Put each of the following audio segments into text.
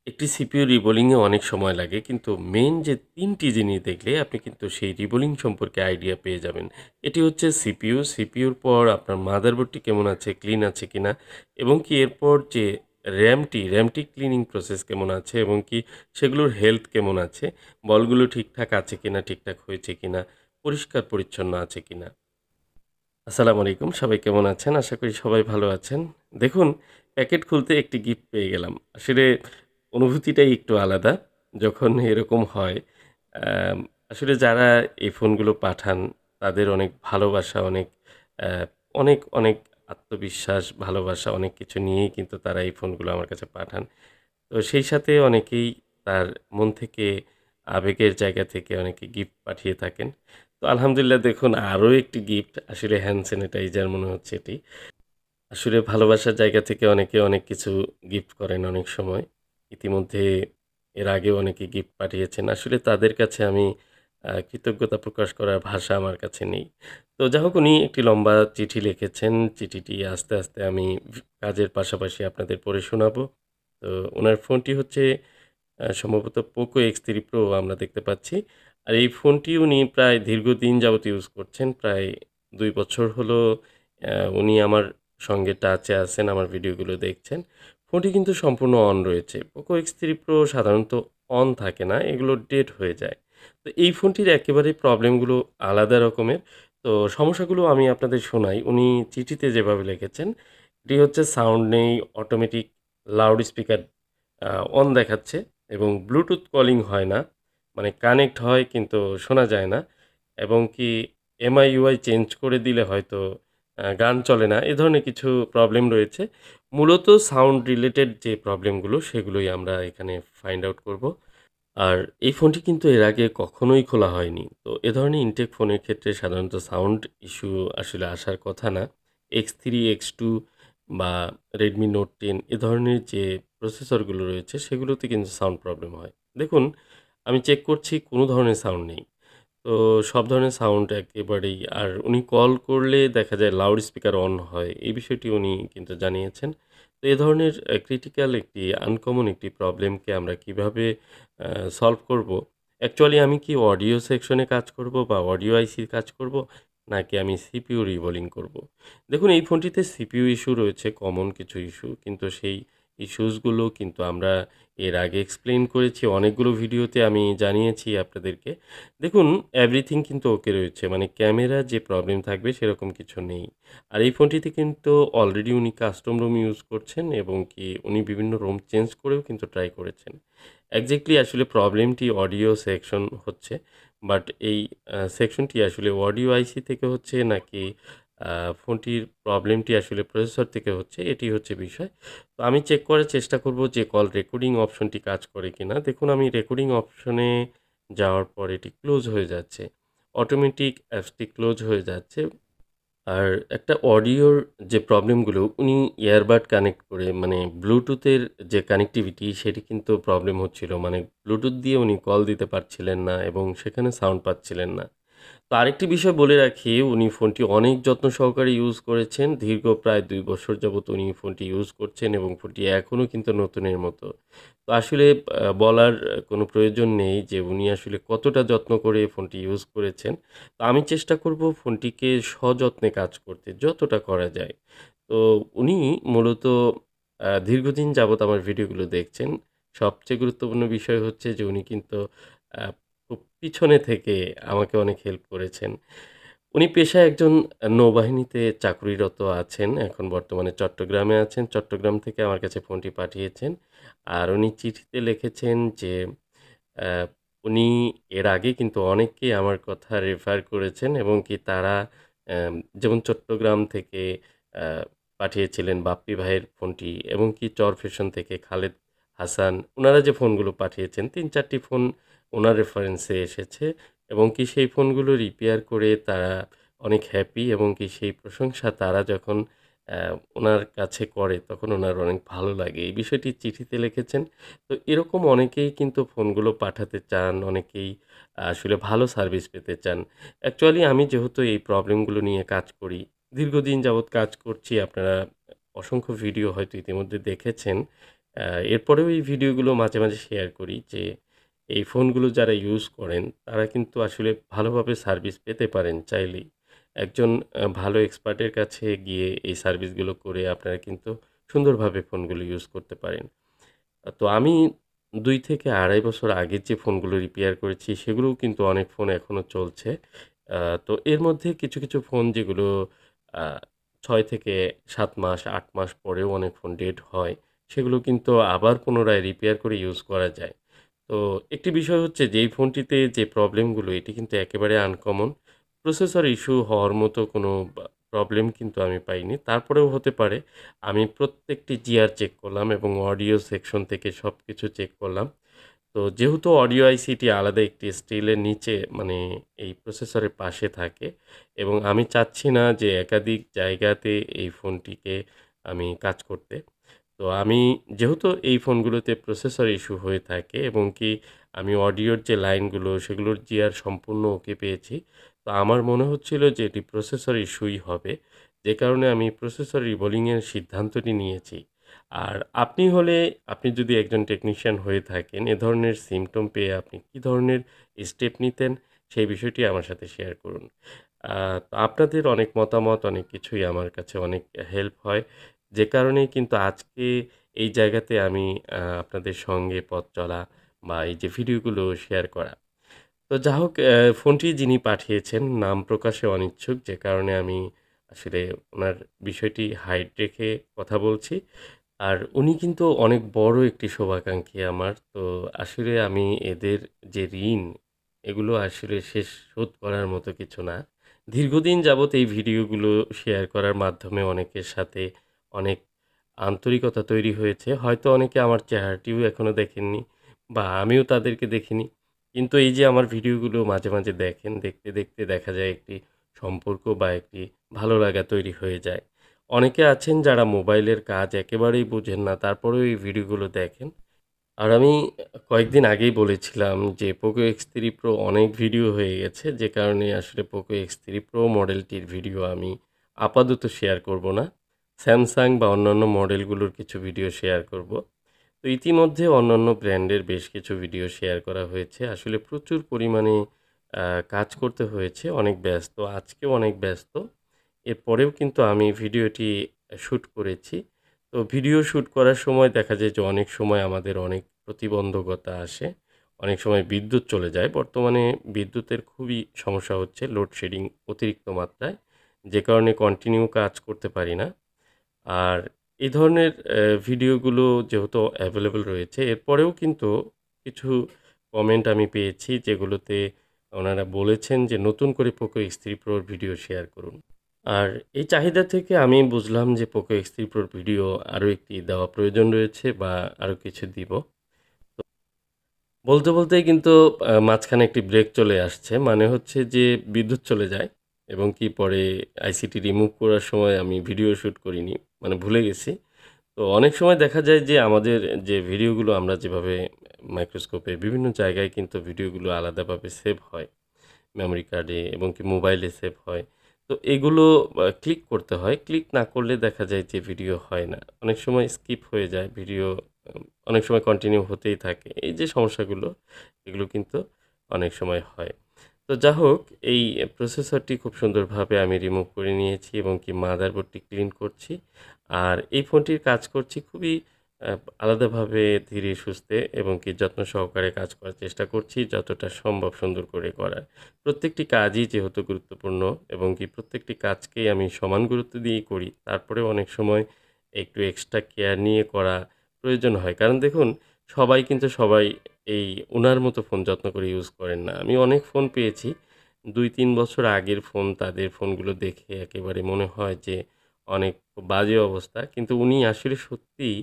একটি সিপিইউ রিবোলিংয়ে অনেক সময় লাগে কিন্তু মেইন যে ৩টি জিনিস দেখলে আপনি কিন্তু সেই রিবোলিং সম্পর্কে আইডিয়া পেয়ে যাবেন। এটি হচ্ছে সিপিইউ, সিপিইউর পর আপনার মাদারবোর্ডটি কেমন আছে, ক্লিন আছে কিনা এবং কি এরপর যে র্যামটি ক্লিনিং প্রসেস কেমন আছে এবং কি সেগুলোর হেলথ কেমন আছে, বলগুলো ঠিকঠাক আছে কিনা, ঠিকঠাক হয়েছে কিনা, পরিষ্কার পরিচ্ছন্ন আছে কিনা। আসসালামু আলাইকুম। সবাই কেমন আছেন? আশা করি সবাই ভালো আছেন। দেখুন, প্যাকেট খুলতে একটি গিফট পেয়ে গেলাম। আসলে অনুভূতিটাই একটু আলাদা যখন এরকম হয়। আম আসলে যারা এই ফোনগুলো পাঠান তাদের অনেক ভালোবাসা, অ্যা অনেক আত্মবিশ্বাস, ভালোবাসা অনেক কিছু নিয়েই কিন্তু তারা এই ফোনগুলো আমার কাছে পাঠান। তো সেই সাথে অনেকেই তার মন থেকে আবেগের জায়গা থেকে অনেকে গিফট পাঠিয়ে থাকেন। তো আলহামদুলিল্লাহ দেখুন আরও একটি গিফট আসলে হ্যান্ড স্যানিটাইজার মনে হচ্ছে এটি। আসলে ভালোবাসার জায়গা থেকে অনেকে অনেক কিছু গিফট করেন অনেক সময়। ইতিমধ্যে এর আগেও অনেকে গিফট পাঠিয়েছেন। আসলে তাদের কাছে আমি কৃতজ্ঞতা প্রকাশ করার ভাষা আমার কাছে নেই। তো যা হোক উনি একটি লম্বা চিঠি লিখেছেন। চিঠিটি আস্তে আমি কাজের পাশাপাশি আপনাদের পড়ে শোনাবো। তো উনার ফোনটি হচ্ছে সম্ভবত পোকো X3 Pro আমরা দেখতে পাচ্ছি। আর এই ফোনটি উনি প্রায় দীর্ঘদিন যাবত ইউজ করছেন। প্রায় ২ বছর হলো উনি আমার সঙ্গে টাচে আছেন, আমার ভিডিওগুলো দেখছেন। ফোনটি কিন্তু সম্পূর্ণ অন রয়েছে। পোকো X3 Pro সাধারণত অন থাকে না, এগুলো ডেড হয়ে যায়। তো এই ফোনটির একেবারেই প্রবলেমগুলো আলাদা রকমের। তো সমস্যাগুলো আমি আপনাদের শোনাই। উনি চিঠিতে যেভাবে লিখেছেন, এটি হচ্ছে সাউন্ড নেই, automatic loud speaker a on দেখাচ্ছে এবং ব্লুটুথ কলিং হয় না। মানে কানেক্ট হয় কিন্তু শোনা যায় না এবং কি MIUI চেঞ্জ করে দিলে হয়তো গান চলে না। এ ধরনের কিছু প্রবলেম রয়েছে। মূলত সাউন্ড রিলেটেড যে প্রবলেমগুলো সেগুলোই আমরা এখানে ফাইন্ড আউট করব। আর এই ফোনটি কিন্তু এর আগে কখনোই খোলা হয়নি। তো এ ধরনের ইনটেক ফোনের ক্ষেত্রে সাধারণত সাউন্ড ইস্যু আসলে আসার কথা না। X3, X2 বা Redmi Note 10 এ ধরনের যে প্রসেসরগুলো রয়েছে সেগুলোতে কিন্তু সাউন্ড প্রবলেম হয়। দেখুন, আমি চেক করছি কোনো ধরনের সাউন্ড নেই। তো সব ধরনের সাউন্ড একেবারেই আর উনি কল করলে দেখা যায় লাউড স্পিকার অন হয়। এই বিষয়টি উনি কিন্তু জানিয়েছেন। তো এ ধরনের ক্রিটিক্যাল একটি আনকমন একটি প্রবলেমকে আমরা কিভাবে সলভ করব? অ্যাকচুয়ালি আমি কি অডিও সেকশনে কাজ করব বা অডিও আইসির কাজ করব? নাকি আমি সিপিইউ রিবোলিং করব? দেখুন এই ফোনটিতে সিপিইউ ইস্যু রয়েছে, কমন কিছু ইস্যু। কিন্তু সেই ইস্যুসগুলো কিন্তু আমরা এর আগে এক্সপ্লেইন করেছি। অনেকগুলো ভিডিওতে আমি জানিয়েছি আপনাদেরকে। দেখুন এভরিথিং কিন্তু ওকে রয়েছে। মানে ক্যামেরা যে প্রবলেম থাকবে সেরকম কিছু নেই। আর এই ফোনটিতে কিন্তু অলরেডি উনি কাস্টম রোম ইউজ করছেন এবং কি উনি বিভিন্ন রোম চেঞ্জ করেও কিন্তু ট্রাই করেছেন। এক্সাক্টলি আসলে প্রবলেমটি অডিও সেকশন হচ্ছে। বাট এই সেকশনটি আসলে অডিও আইসি থেকে হচ্ছে নাকি আ ফোনটির প্রবলেমটি আসলে প্রসেসর থেকে হচ্ছে এটি হচ্ছে বিষয়। তো আমি চেক করার চেষ্টা করব যে কল রেকর্ডিং অপশনটি কাজ করে কিনা। দেখুন আমি রেকর্ডিং অপশনে যাওয়ার পর এটি ক্লোজ হয়ে যাচ্ছে। অটোমেটিক অ্যাপসটি ক্লোজ হয়ে যাচ্ছে। আর একটা অডিওর যে প্রবলেমগুলো উনি ইয়ারবাড কানেক্ট করে মানে ব্লুটুথের যে কানেক্টিভিটি সেটি কিন্তু প্রবলেম হচ্ছিল। মানে ব্লুটুথ দিয়ে উনি কল দিতে পারছিলেন না এবং সেখানে সাউন্ড পাচ্ছিলেন না। তো আরেকটি বিষয় বলে রাখি, উনি ফোনটি অনেক যত্ন সহকারে ইউজ করেছেন। দীর্ঘ প্রায় ২ বছর যাবত উনি ফোনটি ইউজ করছেন এবং ফোনটি এখনও কিন্তু নতুনের মতো। তো আসলে বলার কোনো প্রয়োজন নেই যে উনি আসলে কতটা যত্ন করে ফোনটি ইউজ করেছেন। তো আমি চেষ্টা করব ফোনটিকে সযত্নে কাজ করতে যতটা করা যায়। তো উনি মূলত দীর্ঘদিন যাবত আমার ভিডিওগুলো দেখছেন। সবচেয়ে গুরুত্বপূর্ণ বিষয় হচ্ছে যে উনি কিন্তু আ খুব পিছনে থেকে আমাকে অনেক হেল্প করেছেন। উনি পেশায় একজন নৌবাহিনীতে চাকুরিরত আছেন। এখন বর্তমানে চট্টগ্রামে আছেন। চট্টগ্রাম থেকে আমার কাছে ফোনটি পাঠিয়েছেন। আর উনি চিঠিতে লিখেছেন যে অ্যা উনি এর আগে কিন্তু অনেককেই আমার কথা রেফার করেছেন এবং কি তারা যেমন চট্টগ্রাম থেকে অ্যা পাঠিয়েছিলেন বাপ্পি ভাইয়ের ফোনটি এবং কি চরফ্যাশন থেকে খালেদ হাসান। উনারা যে ফোনগুলো পাঠিয়েছেন ৩-৪ টি ফোন উনার রেফারেন্সে এসেছে এবং কি সেই ফোনগুলো রিপেয়ার করে তারা অনেক হ্যাপি এবং কি সেই প্রশংসা তারা যখন উনার কাছে করে তখন উনার অনেক ভালো লাগে। এই বিষয়টি চিঠিতে লিখেছেন। তো এরকম অনেকেই কিন্তু ফোনগুলো পাঠাতে চান, অনেকেই আসলে ভালো সার্ভিস পেতে চান। অ্যাকচুয়ালি আমি যেহেতু এই প্রবলেমগুলো নিয়ে কাজ করি, দীর্ঘদিন যাবৎ কাজ করছি। আপনারা অসংখ্য ভিডিও হয়তো ইতিমধ্যে দেখেছেন এরপরেও এই ভিডিওগুলো মাঝে, মাঝে শেয়ার করি যে এই ফোনগুলো যারা ইউজ করেন তারা কিন্তু আসলে ভালোভাবে সার্ভিস পেতে পারেন চাইলেই। একজন ভালো এক্সপার্টের কাছে গিয়ে এই সার্ভিসগুলো করে আপনারা কিন্তু সুন্দরভাবে ফোনগুলো ইউজ করতে পারেন। তো আমি ২ থেকে ২.৫ বছর আগের যে ফোনগুলো রিপেয়ার করেছি সেগুলোও কিন্তু অনেক ফোন এখনো চলছে। আ তো এর মধ্যে কিছু, কিছু ফোন যেগুলো আ ৬ থেকে ৭ মাস ৮ মাস পরেও অনেক ফোন ডেড হয়, সেগুলো কিন্তু আবার পুনরায় রিপেয়ার করে ইউজ করা যায়। তো একটি বিষয় হচ্ছে যে এই ফোনটিতে যে প্রবলেমগুলো এটি কিন্তু একেবারে আনকমন। প্রসেসর ইস্যু হওয়ার মতো কোনো প্রবলেম কিন্তু আমি পাইনি। তারপরেও হতে পারে। আমি প্রত্যেকটি জিআর চেক করলাম এবং অডিও সেকশন থেকে সবকিছু চেক করলাম। তো যেহেতু অডিও আইসিটি আলাদা একটি স্টিলের নিচে মানে এই প্রসেসরের পাশে থাকে এবং আমি চাচ্ছি না যে একাধিক জায়গাতে এই ফোনটিকে আমি কাজ করতে। তো আমি যেহেতু এই ফোনগুলোতে প্রসেসর ইস্যু হয়ে থাকে এবং কি আমি অডিওর যে লাইনগুলো সেগুলোর জিআর সম্পূর্ণ ওকে পেয়েছি। তো আমার মনে হচ্ছিল যে এটি প্রসেসর ইস্যুই হবে। যে কারণে আমি প্রসেসর রিবোলিং এর সিদ্ধান্তটি নিয়েছি। আর আপনি হলে আপনি যদি একজন টেকনিশিয়ান হয়ে থাকেন, এ ধরনের সিম্পটম পেয়ে আপনি কি ধরনের স্টেপ নিতেন সেই বিষয়টি আমার সাথে শেয়ার করুন। আ তো আপনাদের অনেক মতামত, অনেক কিছুই আমার কাছে অনেক হেল্প হয়। যে কারণেই কিন্তু আজকে এই জায়গাতে আমি আপনাদের সঙ্গে পথ চলা বা এই যে ভিডিওগুলো শেয়ার করা। তো যা হোক ফোনটি যিনি পাঠিয়েছেন নাম প্রকাশে অনিচ্ছুক যে কারণে আমি আসলে উনার বিষয়টি হাইড রেখে কথা বলছি। আর উনি কিন্তু অনেক বড় একটি শুভাকাঙ্ক্ষী আমার। তো আসলে আমি এদের যে ঋণ এগুলো আসলে শোধ করার মতো কিছু না। দীর্ঘদিন যাবৎ এই ভিডিওগুলো শেয়ার করার মাধ্যমে অনেকের সাথে অনেক আন্তরিকতা তৈরি হয়েছে। হয়তো অনেকে আমার চেহারাটিও এখনো দেখেননি বা আমিও তাদেরকে দেখিনি। কিন্তু এই যে আমার ভিডিওগুলো মাঝে, মাঝে দেখেন, দেখতে, দেখতে দেখা যায় একটি সম্পর্ক বা একটি ভালো লাগা তৈরি হয়ে যায়। অনেকে আছেন যারা মোবাইলের কাজ একেবারেই বুঝেন না, তারপরেও এই ভিডিওগুলো দেখেন। আর আমি কয়েকদিন আগেই বলেছিলাম যে POCO X3 Pro অনেক ভিডিও হয়ে গেছে, যে কারণে আসলে POCO X3 Pro মডেলটির ভিডিও আমি আপাতত শেয়ার করব না। Samsung বা অন্যান্য মডেলগুলোর কিছু ভিডিও শেয়ার করব। তো ইতিমধ্যে অন্যান্য ব্র্যান্ডের বেশ কিছু ভিডিও শেয়ার করা হয়েছে। আসলে প্রচুর পরিমাণে কাজ করতে হয়েছে, অনেক ব্যস্ত। আজকেও অনেক ব্যস্ত। এরপরেও কিন্তু আমি ভিডিওটি শ্যুট করেছি। তো ভিডিও শ্যুট করার সময় দেখা যায় যে অনেক সময় আমাদের অনেক প্রতিবন্ধকতা আসে। অনেক সময় বিদ্যুৎ চলে যায়। বর্তমানে বিদ্যুতের খুবই সমস্যা হচ্ছে, লোডশেডিং অতিরিক্ত মাত্রায়। যে কারণে কন্টিনিউ কাজ করতে পারি না। আর এই ধরনের ভিডিওগুলো যেহেতু অ্যাভেলেবল রয়েছে, এরপরেও কিন্তু কিছু কমেন্ট আমি পেয়েছি যেগুলোতে ওনারা বলেছেন যে নতুন করে POCO X3 Pro র ভিডিও শেয়ার করুন। আর এই চাহিদা থেকে আমি বুঝলাম যে POCO X3 Pro র ভিডিও আরও একটি দেওয়া প্রয়োজন রয়েছে বা আরও কিছু দিব। বলতে, বলতেই কিন্তু মাঝখানে একটি ব্রেক চলে আসছে। মানে হচ্ছে যে বিদ্যুৎ চলে যায় এবং কি পরে আইসিটি রিমুভ করার সময় আমি ভিডিও শুট করিনি। মানে ভুলে গেছি। তো অনেক সময় দেখা যায় যে আমাদের যে ভিডিওগুলো আমরা যেভাবে মাইক্রোস্কোপে বিভিন্ন জায়গায় কিন্তু ভিডিওগুলো আলাদাভাবে সেভ হয়। মেমোরি কার্ডে এবং কি মোবাইলে সেভ হয়। তো এগুলো ক্লিক করতে হয়। ক্লিক না করলে দেখা যায় যে ভিডিও হয় না। অনেক সময় স্কিপ হয়ে যায় ভিডিও, অনেক সময় কন্টিনিউ হতেই থাকে। এই যে সমস্যাগুলো, এগুলো কিন্তু অনেক সময় হয়। তো যা হোক, এই প্রসেসরটি খুব সুন্দরভাবে আমি রিমুভ করে নিয়েছি এবং কি মাদারবোর্ডটি ক্লিন করছি। আর এই ফোনটির কাজ করছি খুবই আ আলাদাভাবে ধীরে সুস্থে এবং কি যত্ন সহকারে কাজ করার চেষ্টা করছি যতটা সম্ভব সুন্দর করে করার। প্রত্যেকটি কাজই যেহেতু গুরুত্বপূর্ণ এবং কি প্রত্যেকটি কাজকেই আমি সমান গুরুত্ব দিয়েই করি। তারপরেও অনেক সময় একটু এক্সট্রা কেয়ার নিয়ে করা প্রয়োজন হয়। কারণ দেখুন, সবাই কিন্তু সবাই এই উনার মতো ফোন যত্ন করে ইউজ করেন না। আমি অনেক ফোন পেয়েছি। ২-৩ বছর আগের ফোন, তাদের ফোনগুলো দেখে একেবারে মনে হয় যে অনেক বাজে অবস্থা। কিন্তু উনি আসলে সত্যিই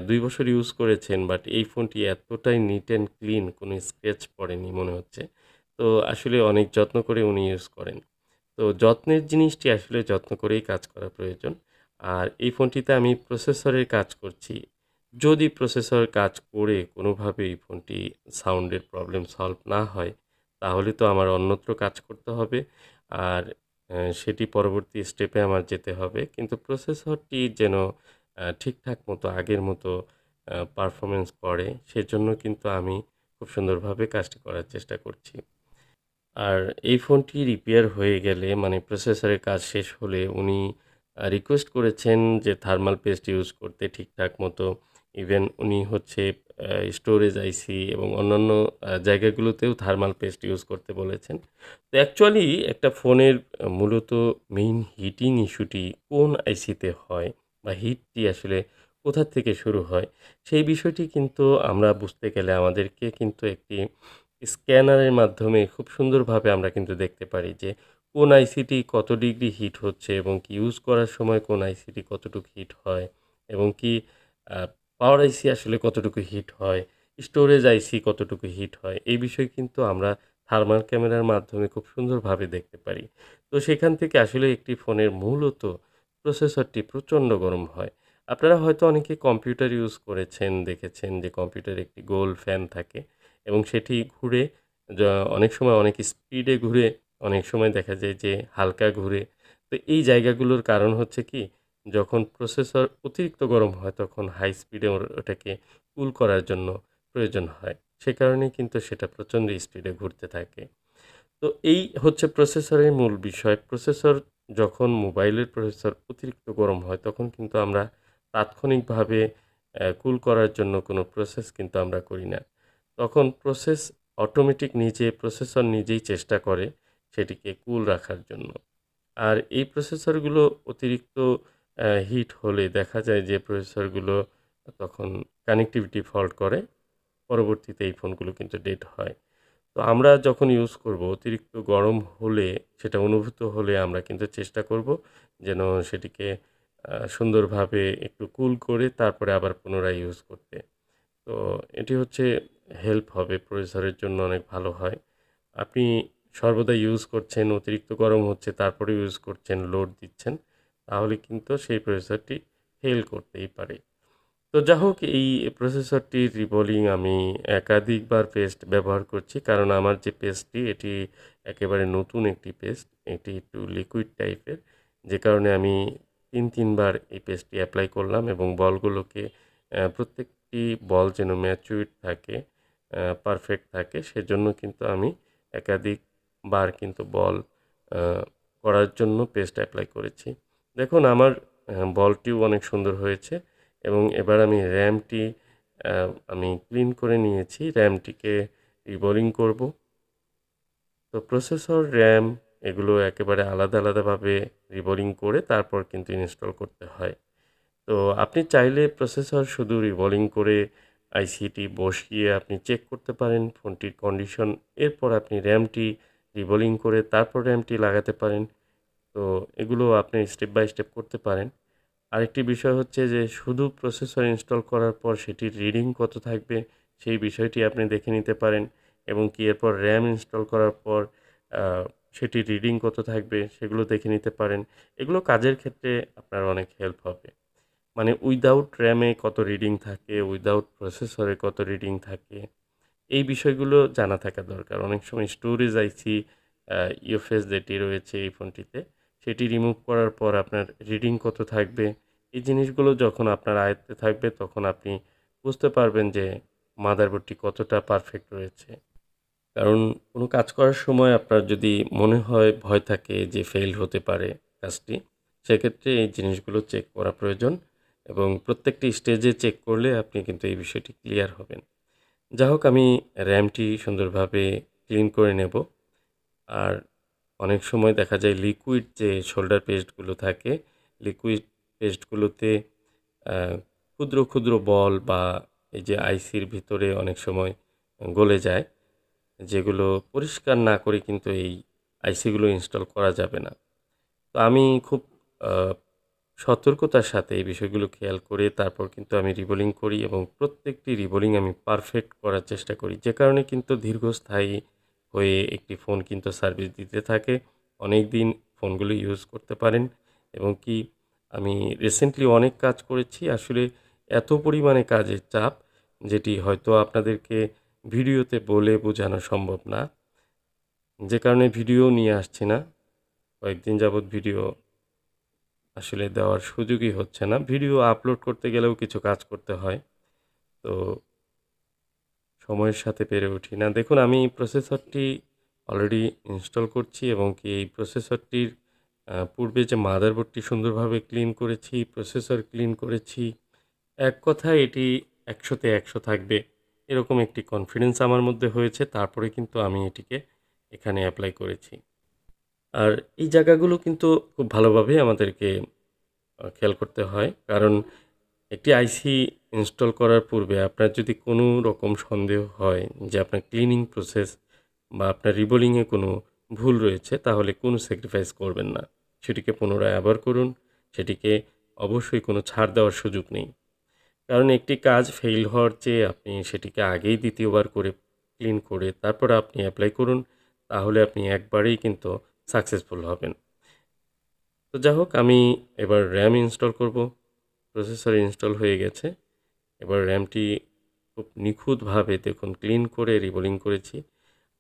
২ বছর ইউজ করেছেন, বাট এই ফোনটি এতটাই নিট অ্যান্ড ক্লিন, কোনো স্ক্র্যাচ পড়েনি মনে হচ্ছে। তো আসলে অনেক যত্ন করে উনি ইউজ করেন। তো যত্নের জিনিসটি আসলে যত্ন করেই কাজ করা প্রয়োজন। আর এই ফোনটিতে আমি প্রসেসরের কাজ করছি। যদি প্রসেসর কাজ করে কোনোভাবেই ফোনটি সাউন্ডের প্রবলেম সলভ না হয়, তাহলে তো আমার অন্যত্র কাজ করতে হবে। আর সেটি পরবর্তী স্টেপে আমার যেতে হবে। কিন্তু প্রসেসরটি যেন ঠিকঠাক মতো আগের মতো পারফরম্যান্স করে সেজন্য কিন্তু আমি খুব সুন্দরভাবে কাজটি করার চেষ্টা করছি। আর এই ফোনটি রিপেয়ার হয়ে গেলে মানে প্রসেসরের কাজ শেষ হলে উনি রিকোয়েস্ট করেছেন যে থার্মাল পেস্ট ইউজ করতে ঠিকঠাক মতো। ইভেন উনি হচ্ছে স্টোরেজ আইসি এবং অন্যান্য জায়গাগুলোতেও থার্মাল পেস্ট ইউজ করতে বলেছেন। তো অ্যাকচুয়ালি একটা ফোনের মূলত মেইন হিটিং ইস্যুটি কোন আইসিতে হয় বা হিটটি আসলে কোথা থেকে শুরু হয়, সেই বিষয়টি কিন্তু আমরা বুঝতে গেলে আমাদেরকে কিন্তু একটি স্ক্যানারের মাধ্যমে খুব সুন্দরভাবে আমরা কিন্তু দেখতে পারি যে কোন আইসিটি কত ডিগ্রি হিট হচ্ছে এবং কি ইউজ করার সময় কোন আইসিটি কতটুকু হিট হয় এবং কি পাওয়ার আইসি আসলে কতটুকু হিট হয়, স্টোরেজ আইসি কতটুকু হিট হয়, এই বিষয় কিন্তু আমরা থার্মাল ক্যামেরার মাধ্যমে খুব সুন্দরভাবে দেখতে পারি। তো সেখান থেকে আসলে একটি ফোনের মূলত প্রসেসরটি প্রচণ্ড গরম হয়। আপনারা হয়তো অনেকে কম্পিউটার ইউজ করেছেন, দেখেছেন যে কম্পিউটারে একটি গোল ফ্যান থাকে এবং সেটি ঘুরে অনেক সময় অনেক স্পিডে ঘুরে, অনেক সময় দেখা যায় যে হালকা ঘুরে। তো এই জায়গাগুলোর কারণ হচ্ছে কি, যখন প্রসেসর অতিরিক্ত গরম হয় তখন হাই স্পিডে ওটাকে কুল করার জন্য প্রয়োজন হয়। সে কারণেই কিন্তু সেটা প্রচণ্ড স্পিডে ঘুরতে থাকে। তো এই হচ্ছে প্রসেসরের মূল বিষয়। প্রসেসর যখন মোবাইলের প্রসেসর অতিরিক্ত গরম হয় তখন কিন্তু আমরা তাৎক্ষণিকভাবে কুল করার জন্য কোনো প্রসেস কিন্তু আমরা করি না। তখন অটোমেটিক প্রসেসর নিজেই চেষ্টা করে সেটিকে কুল রাখার জন্য। আর এই প্রসেসরগুলো অতিরিক্ত হিট হলে দেখা যায় যে প্রসেসরগুলো তখন কানেক্টিভিটি ফল্ট করে। পরবর্তীতে এই ফোনগুলো কিন্তু ডেড হয়। তো আমরা যখন ইউজ করব অতিরিক্ত গরম হলে, সেটা অনুভূত হলে আমরা কিন্তু চেষ্টা করব যেন সেটিকে সুন্দরভাবে একটু কুল করে তারপরে আবার পুনরায় ইউজ করতে। তো এটি হচ্ছে হেল্প হবে, প্রসেসরের জন্য অনেক ভালো হয়। আপনি সর্বদা ইউজ করছেন, অতিরিক্ত গরম হচ্ছে তারপরে ইউজ করছেন, লোড দিচ্ছেন, তাহলে কিন্তু সেই প্রসেসরটি ফেল করতেই পারে। তো যা হোক, এই প্রসেসরটির রিবোলিং আমি একাধিকবার পেস্ট ব্যবহার করছি। কারণ আমার যে পেস্টটি এটি একেবারে নতুন একটি পেস্ট। এটি একটু লিকুইড টাইপের। যে কারণে আমি ৩ বার এই পেস্টটি এপ্লাই করলাম এবং বলগুলোকে প্রত্যেকটি বল যেন ম্যাচিউরড থাকে, পারফেক্ট থাকে সেজন্য কিন্তু আমি একাধিকবার কিন্তু বল আ করার জন্য পেস্ট এপ্লাই করেছি। দেখুন আমার বলটিও অনেক সুন্দর হয়েছে। এবং এবার আমি র্যামটি আ আমি ক্লিন করে নিয়েছি। র্যামটিকে রিবোলিং করব। তো প্রসেসর, র্যাম এগুলো একেবারে আলাদা, আলাদাভাবে রিবোলিং করে তারপর কিন্তু ইনস্টল করতে হয়। তো আপনি চাইলে প্রসেসর শুধু রিবোলিং করে আইসিটি বসিয়ে আপনি চেক করতে পারেন ফোনটির কন্ডিশন। এরপর আপনি র্যামটি রিবোলিং করে তারপর র্যামটি লাগাতে পারেন। তো এগুলো আপনি স্টেপ বাই স্টেপ করতে পারেন। আরেকটি বিষয় হচ্ছে যে শুধু প্রসেসর ইনস্টল করার পর সেটির রিডিং কত থাকবে সেই বিষয়টি আপনি দেখে নিতে পারেন এবং কি এরপর র্যাম ইনস্টল করার পর আ সেটির রিডিং কত থাকবে সেগুলো দেখে নিতে পারেন। এগুলো কাজের ক্ষেত্রে আপনার অনেক হেল্প হবে। মানে উইদাউট র্যামে কত রিডিং থাকে, উইদাউট প্রসেসরে কত রিডিং থাকে, এই বিষয়গুলো জানা থাকা দরকার। অনেক সময় স্টোরেজ আইসি আ ইউএফএস যেটি রয়েছে এই ফোনটিতে, সেটি রিমুভ করার পর আপনার রিডিং কত থাকবে, এই জিনিসগুলো যখন আপনার আয়ত্তে থাকবে তখন আপনি বুঝতে পারবেন যে মাদারবোর্ডটি কতটা পারফেক্ট রয়েছে। কারণ কোনো কাজ করার সময় আপনার যদি মনে হয়, ভয় থাকে যে ফেইল হতে পারে কাজটি, সেক্ষেত্রে এই জিনিসগুলো চেক করা প্রয়োজন এবং প্রত্যেকটি স্টেজে চেক করলে আপনি কিন্তু এই বিষয়টি ক্লিয়ার হবেন। যা হোক, আমি র্যামটি সুন্দরভাবে ক্লিন করে নেব। আর অনেক সময় দেখা যায় লিকুইড যে শোল্ডার পেস্টগুলো থাকে, লিকুইড পেস্টগুলোতে আ ক্ষুদ্র, ক্ষুদ্র বল বা এই যে আইসির ভিতরে অনেক সময় গলে যায়, যেগুলো পরিষ্কার না করে কিন্তু এই আইসিগুলো ইনস্টল করা যাবে না। তো আমি খুব আ সতর্কতার সাথে এই বিষয়গুলো খেয়াল করে তারপর কিন্তু আমি রিবোলিং করি এবং প্রত্যেকটি রিবোলিং আমি পারফেক্ট করার চেষ্টা করি। যে কারণে কিন্তু দীর্ঘস্থায়ী হয়ে একটি ফোন কিন্তু সার্ভিস দিতে থাকে। অনেকদিন ফোনগুলো ইউজ করতে পারেন এবং কি আমি রিসেন্টলি অনেক কাজ করেছি। আসলে এত পরিমাণে কাজের চাপ যেটি হয়তো আপনাদেরকে ভিডিওতে বলে বোঝানো সম্ভব না। যে কারণে ভিডিও নিয়ে আসছি না। কয়েকদিন যাবৎ ভিডিও আসলে দেওয়ার সুযোগই হচ্ছে না। ভিডিও আপলোড করতে গেলেও কিছু কাজ করতে হয়। তো সময়ের সাথে পেরে উঠি না। দেখুন আমি প্রসেসরটি অলরেডি ইনস্টল করছি এবং কি এই প্রসেসরটির পূর্বে যে মাদারবোর্ডটি সুন্দরভাবে ক্লিন করেছি, প্রসেসর ক্লিন করেছি। এক কথায় এটি ১০০ তে ১০০ থাকবে। এরকম একটি কনফিডেন্স আমার মধ্যে হয়েছে। তারপরে কিন্তু আমি এটিকে এখানে এপ্লাই করেছি। আর এই জায়গাগুলো কিন্তু খুব ভালোভাবে আমাদেরকে খেয়াল করতে হয়। কারণ একটি আইসি ইনস্টল করার পূর্বে আপনার যদি কোনো রকম সন্দেহ হয় যে আপনার ক্লিনিং প্রসেস বা আপনার রিবোলিংয়ে কোনো ভুল রয়েছে, তাহলে কোনো স্যাক্রিফাইস করবেন না। সেটিকে পুনরায় আবার করুন। সেটিকে অবশ্যই কোনো ছাড় দেওয়ার সুযোগ নেই। কারণ একটি কাজ ফেইল হওয়ার চেয়ে আপনি সেটিকে আগেই ২য় বার করে ক্লিন করে তারপরে আপনি এপ্লাই করুন। তাহলে আপনি একবারেই কিন্তু সাকসেসফুল হবেন। তো যাই হোক আমি এবার RAM ইনস্টল করব। প্রসেসর ইনস্টল হয়ে গেছে। এবার র্যামটি খুব নিখুঁতভাবে দেখুন ক্লিন করে রিবোলিং করেছি।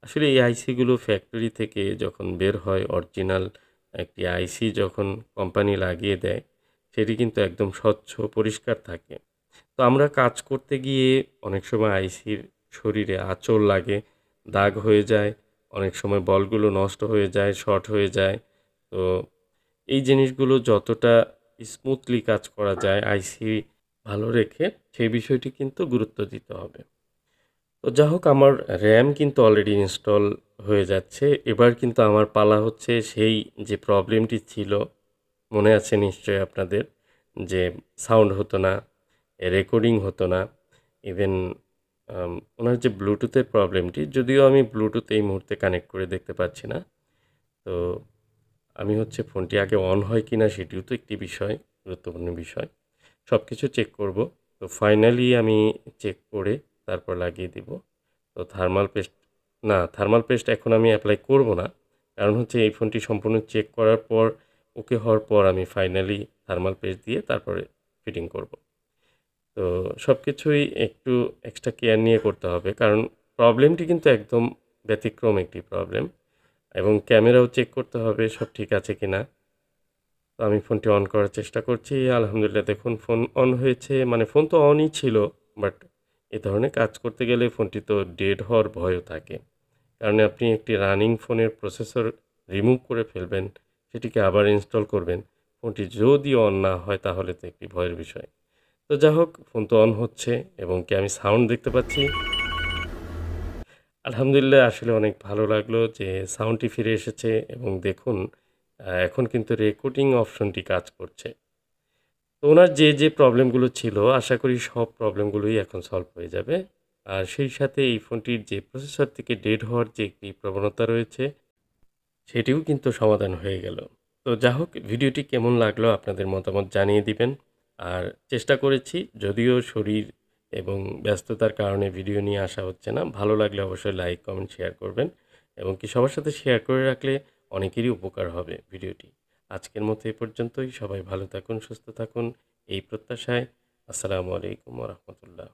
আসলে এই আইসিগুলো ফ্যাক্টরি থেকে যখন বের হয় অরিজিনাল একটি আইসি যখন কোম্পানি লাগিয়ে দেয়, সেটি কিন্তু একদম স্বচ্ছ পরিষ্কার থাকে। তো আমরা কাজ করতে গিয়ে অনেক সময় আইসির শরীরে আঁচড় লাগে, দাগ হয়ে যায়, অনেক সময় বলগুলো নষ্ট হয়ে যায়, শর্ট হয়ে যায়। তো এই জিনিসগুলো যতটা স্মুথলি কাজ করা যায় আইসি ভালো রেখে সেই বিষয়টি কিন্তু গুরুত্ব দিতে হবে। তো যা হোক আমার RAM কিন্তু অলরেডি ইনস্টল হয়ে যাচ্ছে। এবার কিন্তু আমার পালা হচ্ছে সেই যে প্রবলেমটি ছিল, মনে আছে নিশ্চয়ই আপনাদের যে সাউন্ড হতো না, রেকর্ডিং হতো না। ইভেন ওনার যে ব্লুটুথের প্রবলেমটি, যদিও আমি ব্লুটুথ এই মুহূর্তে কানেক্ট করে দেখতে পাচ্ছি না। তো আমি হচ্ছে ফোনটি আগে অন হয় কিনা সেটিও তো একটি বিষয়, গুরুত্বপূর্ণ বিষয়। সবকিছু চেক করব। তো ফাইনালি আমি চেক করে তারপর লাগিয়ে দিব। তো থার্মাল পেস্ট এখন আমি এপ্লাই করব না। কারণ হচ্ছে এই ফোনটি সম্পূর্ণ চেক করার পর ওকে হওয়ার পর আমি ফাইনালি থার্মাল পেস্ট দিয়ে তারপরে ফিটিং করব। তো সবকিছুই একটু এক্সট্রা কেয়ার নিয়ে করতে হবে। কারণ প্রবলেমটি কিন্তু একদম ব্যতিক্রম একটি প্রবলেম এবং ক্যামেরাও চেক করতে হবে সব ঠিক আছে কিনা। তো আমি ফোনটি অন করার চেষ্টা করছি। আলহামদুলিল্লাহ দেখুন ফোন অন হয়েছে। মানে ফোন তো অনই ছিল। বাট এ ধরনের কাজ করতে গেলে ফোনটি তো ডেড হওয়ার ভয়ও থাকে। কারণ আপনি একটি রানিং ফোনের প্রসেসর রিমুভ করে ফেলবেন, সেটিকে আবার ইনস্টল করবেন। ফোনটি যদি অন না হয় তাহলে তো একটি ভয়ের বিষয়। তো যা হোক ফোন তো অন হচ্ছে এবং কি আমি সাউন্ড দেখতে পাচ্ছি। আলহামদুলিল্লাহ আসলে অনেক ভালো লাগলো যে সাউন্ডটি ফিরে এসেছে এবং দেখুন এখন কিন্তু রেকর্ডিং অপশনটি কাজ করছে। তো ওনার যে প্রবলেমগুলো ছিল আশা করি সব প্রবলেমগুলোই এখন সলভ হয়ে যাবে। আর সেই সাথে এই ফোনটির যে প্রসেসর থেকে ডেড হওয়ার যে একটি প্রবণতা রয়েছে সেটিও কিন্তু সমাধান হয়ে গেল। তো যা হোক ভিডিওটি কেমন লাগলো আপনাদের মতামত জানিয়ে দিবেন। আর চেষ্টা করেছি যদিও শরীর এবং ব্যস্ততার কারণে ভিডিও নিয়ে আসা হচ্ছে না। ভালো লাগলে অবশ্যই লাইক, কমেন্ট, শেয়ার করবেন এবং কি সবার সাথে শেয়ার করে রাখলে অনেকেরই উপকার হবে ভিডিওটি। আজকের মতো এ পর্যন্তই। সবাই ভালো থাকুন, সুস্থ থাকুন এই প্রত্যাশায়। আসসালামু আলাইকুম ওয়া রাহমাতুল্লাহ।